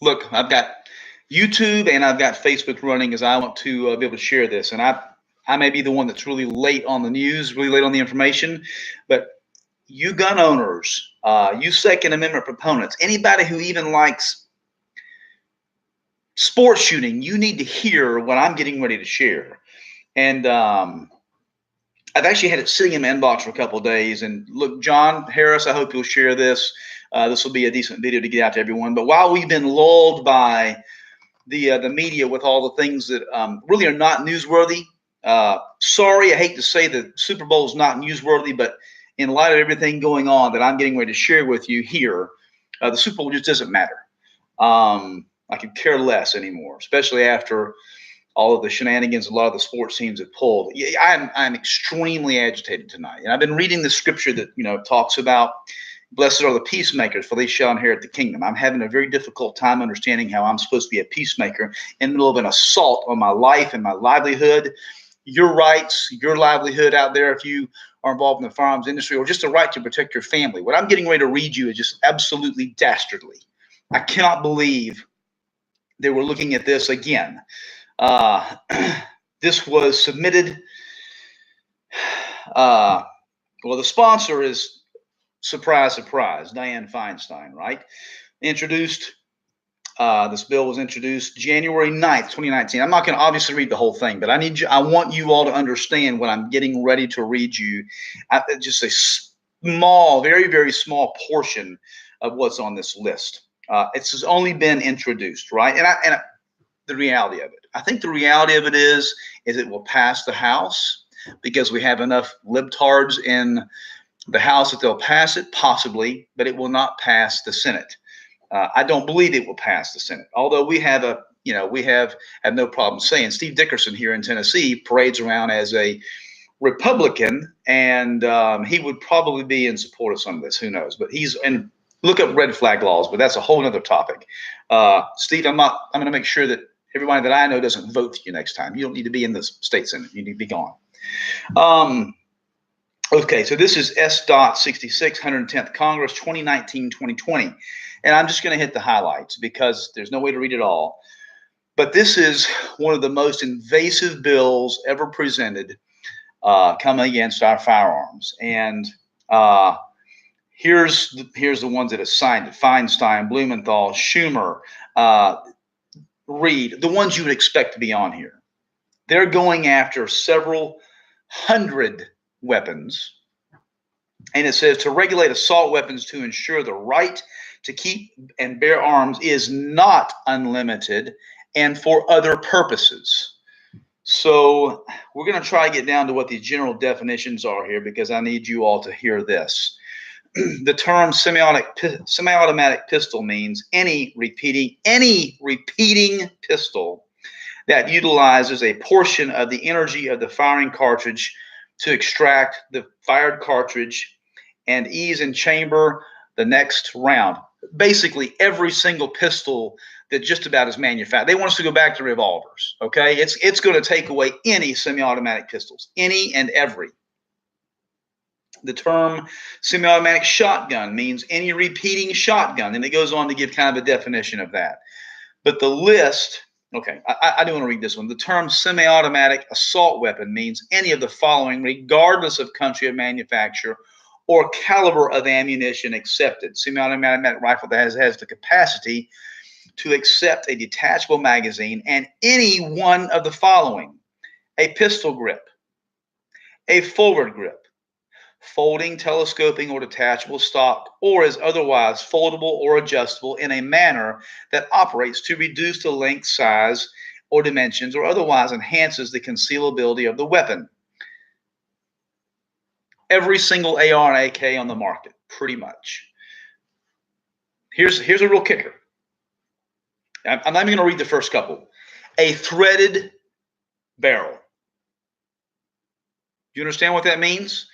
Look, I've got YouTube and I've got Facebook running as I want to be able to share this. And I may be the one that's really late on the news, really late on the information, but you gun owners, you Second Amendment proponents, anybody who even likes sports shooting, you need to hear what I'm getting ready to share. And I've actually had it sitting in my inbox for a couple of days. And look, John Harris, I hope you'll share this. This will be a decent video to get out to everyone. But while we've been lulled by the media with all the things that really are not newsworthy, sorry, I hate to say the Super Bowl is not newsworthy, but in light of everything going on that I'm getting ready to share with you here, the Super Bowl just doesn't matter. I could care less anymore, especially after all of the shenanigans a lot of the sports teams have pulled. Yeah, I'm extremely agitated tonight. And I've been reading the scripture that, talks about blessed are the peacemakers, for they shall inherit the kingdom. I'm having a very difficult time understanding how I'm supposed to be a peacemaker in the middle of an assault on my life and my livelihood, your rights, your livelihood out there if you are involved in the firearms industry, or just the right to protect your family. What I'm getting ready to read you is just absolutely dastardly. I cannot believe they were looking at this again. This was submitted. Well, the sponsor is, surprise, surprise, Dianne Feinstein, right? Introduced, this bill was introduced January 9th, 2019. I'm not going to obviously read the whole thing, but I want you all to understand what I'm getting ready to read you. Just a small, very, very small portion of what's on this list. It's only been introduced, right? And the reality of it. I think the reality of it is it will pass the House because we have enough libtards in the House that they'll pass it, possibly, but it will not pass the Senate. I don't believe it will pass the Senate, although we have no problem saying Steve Dickerson here in Tennessee parades around as a Republican, and he would probably be in support of some of this. Who knows? But look up red flag laws, but that's a whole other topic. Steve, I'm going to make sure that everybody that I know doesn't vote for you next time. You don't need to be in the state Senate. You need to be gone. Okay, so this is S.66, 110th Congress, 2019-2020. And I'm just going to hit the highlights because there's no way to read it all. But this is one of the most invasive bills ever presented coming against our firearms. And here's the ones that have signed it: Feinstein, Blumenthal, Schumer, Reed, the ones you would expect to be on here. They're going after several hundred weapons. And it says to regulate assault weapons to ensure the right to keep and bear arms is not unlimited and for other purposes. So we're going to try to get down to what the general definitions are here because I need you all to hear this. The term semi-automatic pistol means any repeating pistol that utilizes a portion of the energy of the firing cartridge to extract the fired cartridge and ease in chamber the next round. Basically, every single pistol that just about is manufactured. They want us to go back to revolvers, okay? It's going to take away any semi-automatic pistols, any and every. The term semi-automatic shotgun means any repeating shotgun, and it goes on to give kind of a definition of that. But the list, okay, I do want to read this one. The term semi-automatic assault weapon means any of the following, regardless of country of manufacture or caliber of ammunition accepted. Semi-automatic rifle that has the capacity to accept a detachable magazine and any one of the following: a pistol grip, a forward grip, folding, telescoping, or detachable stock, or is otherwise foldable or adjustable in a manner that operates to reduce the length, size, or dimensions, or otherwise enhances the concealability of the weapon. Every single AR and AK on the market, pretty much. Here's a real kicker. I'm not even going to read the first couple. A threaded barrel. Do you understand what that means?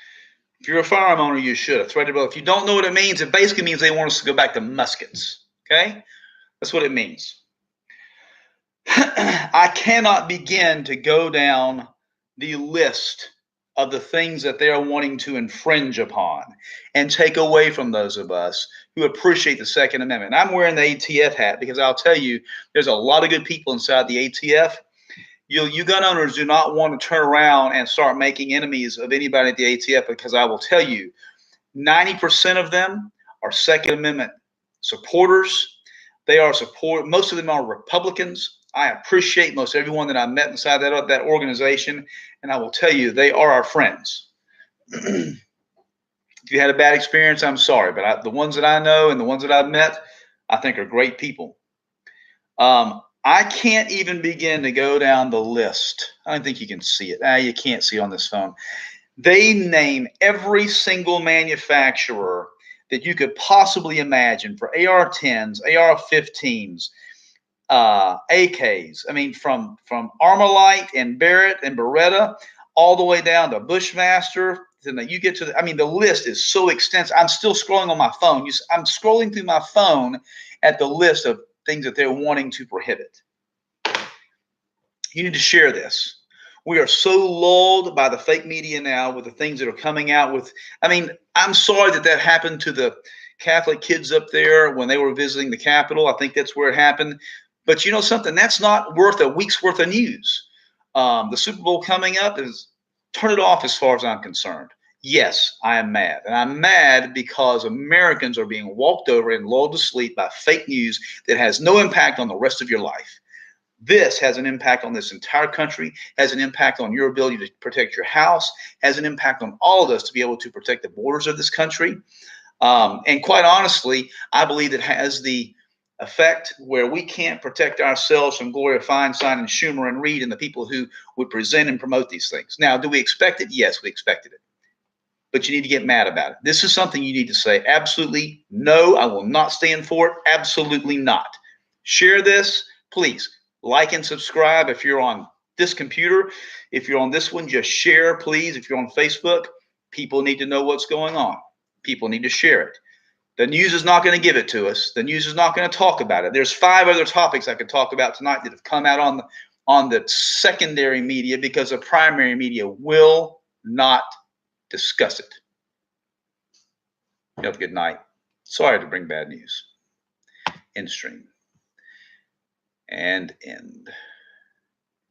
If you're a firearm owner, you should. A threaded barrel. If you don't know what it means, it basically means they want us to go back to muskets. Okay? That's what it means. I cannot begin to go down the list of the things that they are wanting to infringe upon and take away from those of us who appreciate the Second Amendment. And I'm wearing the ATF hat because I'll tell you, there's a lot of good people inside the ATF. You gun owners do not want to turn around and start making enemies of anybody at the ATF, because I will tell you, 90% of them are Second Amendment supporters. Most of them are Republicans. I appreciate most everyone that I met inside that organization, and I will tell you, they are our friends. If you had a bad experience, I'm sorry, but the ones that I know and the ones that I've met, I think are great people. I can't even begin to go down the list. I don't think you can see it. You can't see it on this phone. They name every single manufacturer that you could possibly imagine for AR-10s, AR-15s, AKs. I mean, from Armalite and Barrett and Beretta all the way down to Bushmaster. Then you get to the list is so extensive. I'm still scrolling on my phone. I'm scrolling through my phone at the list of things that they're wanting to prohibit. You need to share this. We are so lulled by the fake media now with the things that are coming out with. I'm sorry that happened to the Catholic kids up there when they were visiting the Capitol. I think that's where it happened. But you know something? That's not worth a week's worth of news. The Super Bowl coming up turn it off as far as I'm concerned. Yes, I am mad. And I'm mad because Americans are being walked over and lulled to sleep by fake news that has no impact on the rest of your life. This has an impact on this entire country, has an impact on your ability to protect your house, has an impact on all of us to be able to protect the borders of this country. And quite honestly, I believe it has the effect where we can't protect ourselves from Gloria Feinstein and Schumer and Reid and the people who would present and promote these things. Now, do we expect it? Yes, we expected it. But you need to get mad about it. This is something you need to say absolutely no, I will not stand for it. Absolutely not. Share this, please. Like and subscribe if you're on this computer. If you're on this one, just share, please. If you're on Facebook, people need to know what's going on. People need to share it. The news is not going to give it to us. The news is not going to talk about it. There's 5 other topics I could talk about tonight that have come out on the secondary media because the primary media will not discuss it. You have a good night. Sorry to bring bad news. End stream. And end.